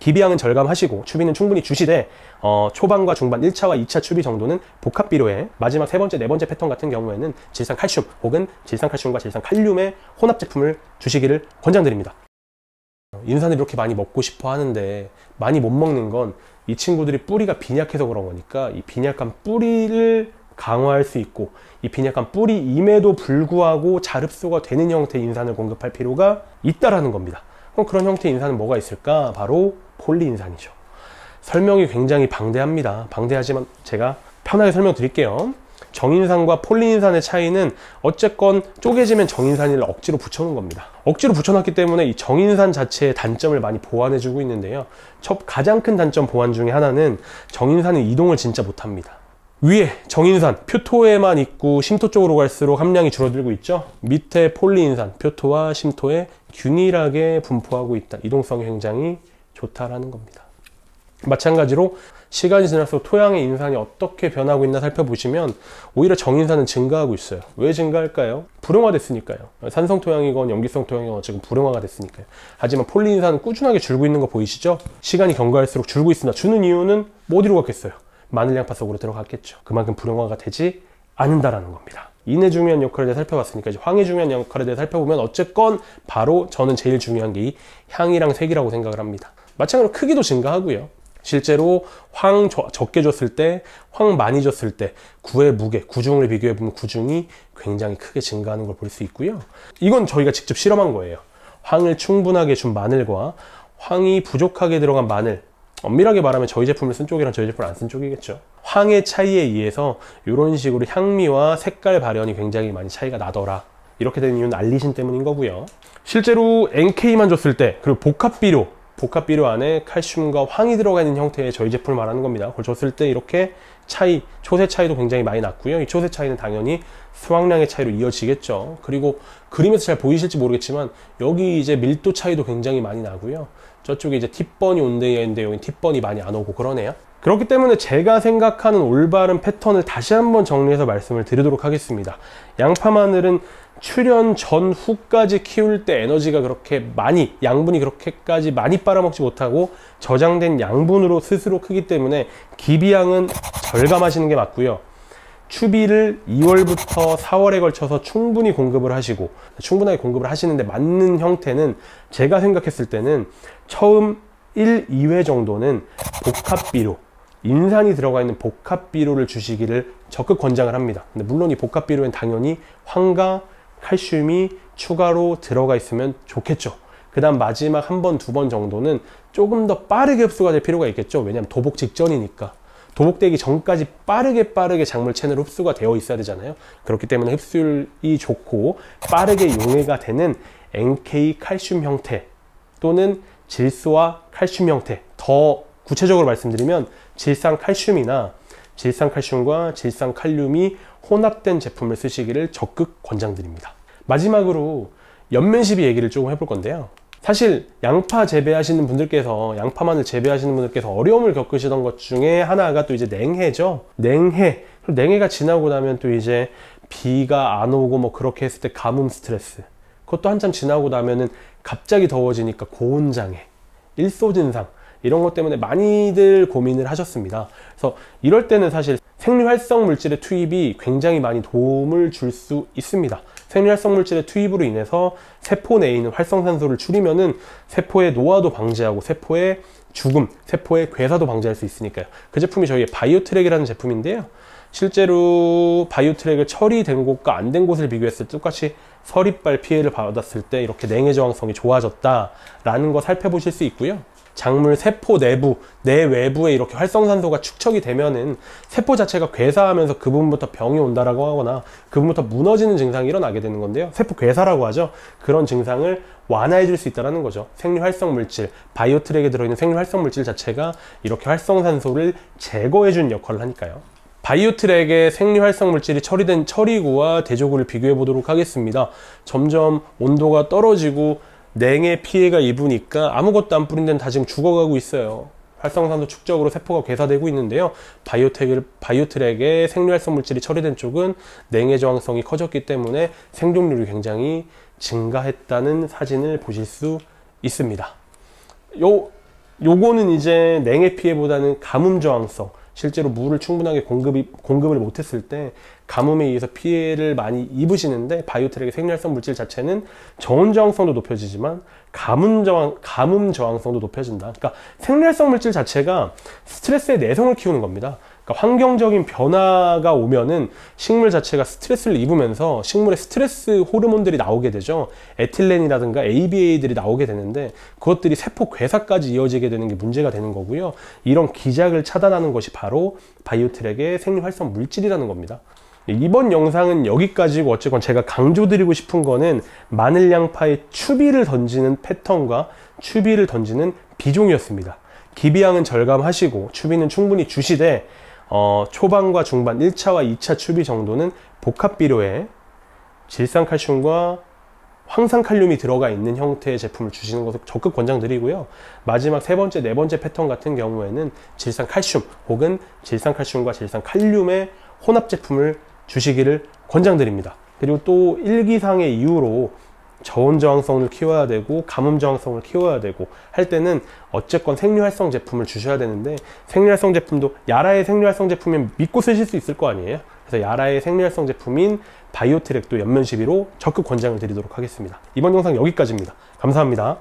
기비양은 절감하시고 추비는 충분히 주시되 초반과 중반 1차와 2차 추비 정도는 복합비료에 마지막 세 번째, 네 번째 패턴 같은 경우에는 질산칼슘 혹은 질산칼슘과 질산칼륨의 혼합 제품을 주시기를 권장드립니다. 인산을 이렇게 많이 먹고 싶어 하는데 많이 못 먹는 건 이 친구들이 뿌리가 빈약해서 그런 거니까 이 빈약한 뿌리를 강화할 수 있고 이 빈약한 뿌리임에도 불구하고 잘 흡수가 되는 형태의 인산을 공급할 필요가 있다라는 겁니다. 그럼 그런 형태의 인산은 뭐가 있을까? 바로 폴리인산이죠. 설명이 굉장히 방대합니다. 방대하지만 제가 편하게 설명드릴게요. 정인산과 폴리인산의 차이는 어쨌건 쪼개지면 정인산을 억지로 붙여놓은 겁니다. 억지로 붙여놨기 때문에 이 정인산 자체의 단점을 많이 보완해주고 있는데요. 가장 큰 단점 보완 중에 하나는 정인산은 이동을 진짜 못합니다. 위에 정인산, 표토에만 있고 심토 쪽으로 갈수록 함량이 줄어들고 있죠. 밑에 폴리인산, 표토와 심토에 균일하게 분포하고 있다. 이동성이 굉장히 좋다라는 겁니다. 마찬가지로 시간이 지날수록 토양의 인산이 어떻게 변하고 있나 살펴보시면 오히려 정인산은 증가하고 있어요. 왜 증가할까요? 불응화됐으니까요. 산성 토양이건 염기성 토양이건 지금 불응화가 됐으니까요. 하지만 폴리인산은 꾸준하게 줄고 있는 거 보이시죠? 시간이 경과할수록 줄고 있습니다. 주는 이유는 뭐 어디로 갔겠어요? 마늘 양파 속으로 들어갔겠죠. 그만큼 불응화가 되지 않는다라는 겁니다. 인의 중요한 역할에 대해 살펴봤으니까 이제 황의 중요한 역할에 대해 살펴보면 어쨌건 바로 저는 제일 중요한 게 이 향이랑 색이라고 생각을 합니다. 마찬가지로 크기도 증가하고요. 실제로 황 적게 줬을 때, 황 많이 줬을 때 구의 무게, 구중을 비교해보면 구중이 굉장히 크게 증가하는 걸 볼 수 있고요. 이건 저희가 직접 실험한 거예요. 황을 충분하게 준 마늘과 황이 부족하게 들어간 마늘, 엄밀하게 말하면 저희 제품을 쓴 쪽이랑 저희 제품을 안 쓴 쪽이겠죠. 황의 차이에 의해서 이런 식으로 향미와 색깔 발현이 굉장히 많이 차이가 나더라. 이렇게 된 이유는 알리신 때문인 거고요. 실제로 NK만 줬을 때, 그리고 복합비료 안에 칼슘과 황이 들어가 있는 형태의 저희 제품을 말하는 겁니다. 그걸 줬을 때 이렇게 초세 차이도 굉장히 많이 났고요. 이 초세 차이는 당연히 수확량의 차이로 이어지겠죠. 그리고 그림에서 잘 보이실지 모르겠지만 여기 이제 밀도 차이도 굉장히 많이 나고요. 저쪽에 이제 팁번이 온 데에 있는데 여기 팁번이 많이 안 오고 그러네요. 그렇기 때문에 제가 생각하는 올바른 패턴을 다시 한번 정리해서 말씀을 드리도록 하겠습니다. 양파 마늘은 출현 전후까지 키울 때 에너지가 그렇게 많이, 양분이 그렇게까지 많이 빨아먹지 못하고 저장된 양분으로 스스로 크기 때문에 기비양은 절감하시는 게 맞고요. 추비를 2월부터 4월에 걸쳐서 충분히 공급을 하시고, 충분하게 공급을 하시는데 맞는 형태는 제가 생각했을 때는 처음 1, 2회 정도는 복합비료, 인산이 들어가 있는 복합비료를 주시기를 적극 권장을 합니다. 근데 물론 이 복합비료엔 당연히 황과 칼슘이 추가로 들어가 있으면 좋겠죠. 그 다음 마지막 한 번, 두 번 정도는 조금 더 빠르게 흡수가 될 필요가 있겠죠. 왜냐하면 도복 직전이니까. 도복되기 전까지 빠르게 작물 체내로 흡수가 되어 있어야 되잖아요. 그렇기 때문에 흡수율이 좋고 빠르게 용해가 되는 NK 칼슘 형태 또는 질소와 칼슘 형태, 더 구체적으로 말씀드리면 질산칼슘이나 질산칼슘과 질산칼륨이 혼합된 제품을 쓰시기를 적극 권장드립니다. 마지막으로 연면시비 얘기를 조금 해볼 건데요. 사실 양파 재배하시는 분들께서, 양파만을 재배하시는 분들께서 어려움을 겪으시던 것 중에 하나가 또 이제 냉해죠. 냉해가 지나고 나면 또 이제 비가 안 오고 뭐 그렇게 했을 때 가뭄 스트레스, 그것도 한참 지나고 나면은 갑자기 더워지니까 고온장애, 일소진상, 이런 것 때문에 많이들 고민을 하셨습니다. 그래서 이럴 때는 사실 생리활성 물질의 투입이 굉장히 많이 도움을 줄 수 있습니다. 생리활성 물질의 투입으로 인해서 세포 내에 있는 활성산소를 줄이면은 세포의 노화도 방지하고 세포의 죽음, 세포의 괴사도 방지할 수 있으니까요. 그 제품이 저희의 바이오트랙이라는 제품인데요. 실제로 바이오트랙을 처리된 곳과 안 된 곳을 비교했을 때 똑같이 서리빨 피해를 받았을 때 이렇게 냉해 저항성이 좋아졌다라는 거 살펴보실 수 있고요. 작물 세포 내부, 내외부에 이렇게 활성산소가 축적이 되면은 세포 자체가 괴사하면서 그 부분부터 병이 온다라고 하거나 그 부분부터 무너지는 증상이 일어나게 되는 건데요. 세포 괴사라고 하죠. 그런 증상을 완화해 줄 수 있다는 거죠. 생리활성물질, 바이오트랙에 들어있는 생리활성물질 자체가 이렇게 활성산소를 제거해 주는 역할을 하니까요. 바이오트랙에 생리활성물질이 처리된 처리구와 대조구를 비교해 보도록 하겠습니다. 점점 온도가 떨어지고 냉해 피해가 입으니까 아무것도 안 뿌린 데는 다 지금 죽어가고 있어요. 활성산소 축적으로 세포가 괴사되고 있는데요. 바이오트랙에 생리활성물질이 처리된 쪽은 냉해 저항성이 커졌기 때문에 생존율이 굉장히 증가했다는 사진을 보실 수 있습니다. 요거는 이제 냉해 피해보다는 가뭄 저항성, 실제로 물을 충분하게 공급을 못했을 때 가뭄에 의해서 피해를 많이 입으시는데, 바이오트랙의 생리활성 물질 자체는 저온 저항성도 높여지지만 가뭄 저항성도 높여진다. 그러니까 생리활성 물질 자체가 스트레스의 내성을 키우는 겁니다. 그러니까 환경적인 변화가 오면은 식물 자체가 스트레스를 입으면서 식물의 스트레스 호르몬들이 나오게 되죠. 에틸렌이라든가 ABA들이 나오게 되는데, 그것들이 세포 괴사까지 이어지게 되는 게 문제가 되는 거고요. 이런 기작을 차단하는 것이 바로 바이오트랙의 생리활성 물질이라는 겁니다. 이번 영상은 여기까지고, 어쨌건 제가 강조드리고 싶은 거는 마늘 양파의 추비를 던지는 패턴과 추비를 던지는 비중이었습니다. 기비량은 절감하시고 추비는 충분히 주시되, 초반과 중반 1차와 2차 추비 정도는 복합비료에 질산칼슘과 황산칼륨이 들어가 있는 형태의 제품을 주시는 것을 적극 권장드리고요. 마지막 세 번째, 네 번째 패턴 같은 경우에는 질산칼슘 혹은 질산칼슘과 질산칼륨의 혼합 제품을 주시기를 권장드립니다. 그리고 또 일기상의 이유로 저온 저항성을 키워야 되고 가뭄 저항성을 키워야 되고 할 때는 어쨌건 생리활성 제품을 주셔야 되는데, 생리활성 제품도 야라의 생리활성 제품이면 믿고 쓰실 수 있을 거 아니에요. 그래서 야라의 생리활성 제품인 바이오트랙도 연면 시비로 적극 권장을 드리도록 하겠습니다. 이번 영상 여기까지입니다. 감사합니다.